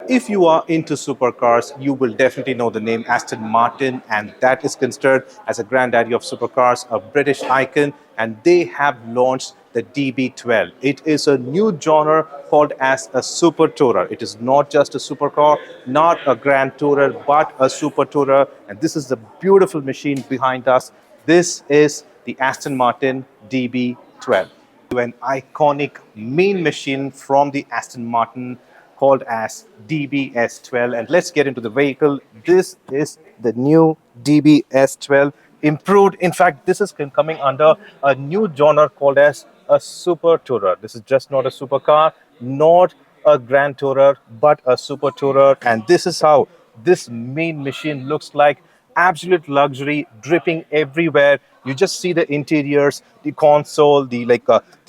If you are into supercars, you will definitely know the name Aston Martin, and that is considered as a granddaddy of supercars, a British icon, and they have launched the DB12. It is a new genre called as a Super Tourer. It is not just a supercar, not a Grand Tourer, but a Super Tourer, and this is the beautiful machine behind us. This is the Aston Martin DB12, an iconic main machine from the Aston Martin called as DBS12. And let's get into the vehicle. This is the new DBS12 improved. In fact, this is coming under a new genre called as a Super Tourer. This is just not a supercar, not a Grand Tourer, but a Super Tourer. And this is how this main machine looks like. Absolute luxury, dripping everywhere. You just see the interiors, the console, the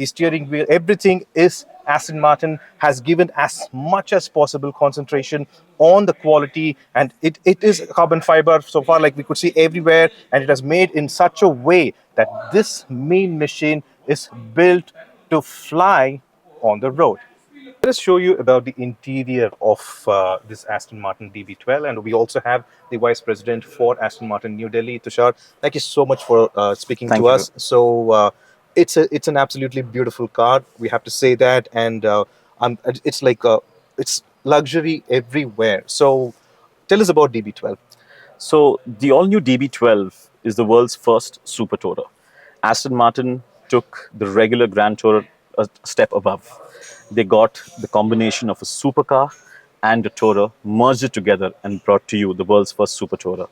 steering wheel. Everything is Aston Martin has given as much as possible concentration on the quality, and it is carbon fiber so far, like we could see everywhere, and it has made in such a way that this main machine is built to fly on the road. Let us show you about the interior of this Aston Martin DB12, and we also have the Vice President for Aston Martin New Delhi, Tushar. Thank you so much for speaking to us. So it's an absolutely beautiful car. We have to say that, and it's like it's luxury everywhere. So tell us about DB12. So the all-new DB12 is the world's first Super Tourer. Aston Martin took the regular Grand Tourer a step above. They got the combination of a supercar and a tourer, merged it together and brought to you the world's first Super Tourer.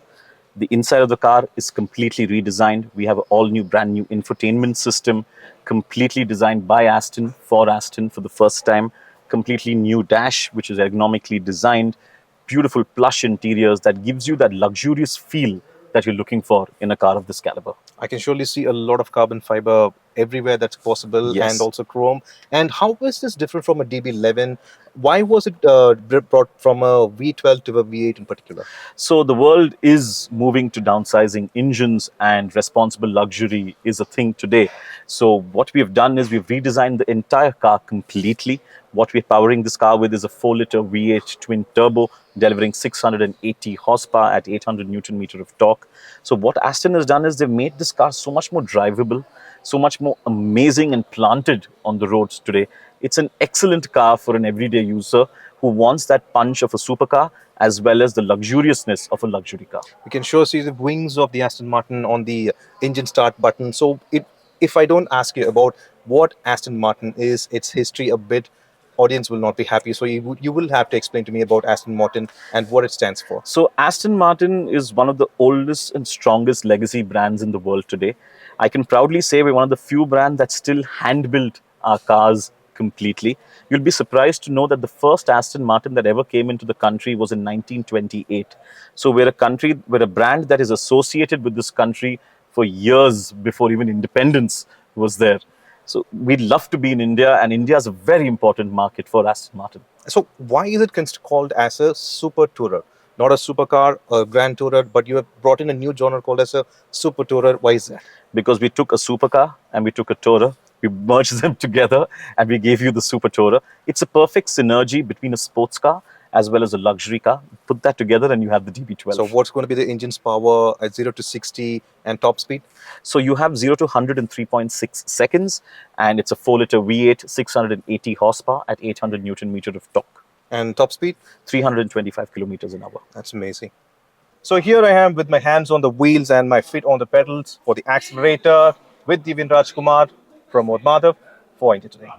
The inside of the car is completely redesigned. We have an all-new, brand new infotainment system, completely designed by Aston for the first time. Completely new dash, which is ergonomically designed. Beautiful plush interiors that gives you that luxurious feel that you're looking for in a car of this caliber. I can surely see a lot of carbon fiber everywhere that's possible, Yes. and also chrome. And how is this different from a DB11? Why was it brought from a V12 to a V8 in particular? So the world is moving to downsizing engines, and responsible luxury is a thing today. So what we have done is we've redesigned the entire car completely. What we're powering this car with is a 4-liter V8 twin turbo, delivering 680 horsepower at 800 Newton meter of torque. So what Aston has done is they've made this car so much more drivable, so much more amazing and planted on the roads today. It's an excellent car for an everyday user who wants that punch of a supercar as well as the luxuriousness of a luxury car. You can sure see the wings of the Aston Martin on the engine start button. So if I don't ask you about what Aston Martin is, its history a bit, audience will not be happy. So you will have to explain to me about Aston Martin and what it stands for. So Aston Martin is one of the oldest and strongest legacy brands in the world today. I can proudly say we're one of the few brands that still hand-built our cars completely. You'll be surprised to know that the first Aston Martin that ever came into the country was in 1928. So we're a brand that is associated with this country for years before even independence was there. So we'd love to be in India, and India is a very important market for Aston Martin. So why is it called as a Super Tourer? Not a supercar, a Grand Tourer, but you have brought in a new genre called as a Super Tourer. Why is that? Because we took a supercar and we took a tourer, we merged them together and we gave you the Super Tourer. It's a perfect synergy between a sports car as well as a luxury car. Put that together and you have the DB12. So what's going to be the engine's power at 0 to 60 and top speed? So you have 0 to 100 in 3.6 seconds, and it's a 4-liter V8, 680 horsepower at 800 Newton meter of torque. And top speed? 325 kilometers an hour. That's amazing. So here I am with my hands on the wheels and my feet on the pedals for the accelerator with Divin Rajkumar from Madhav for Entertaining.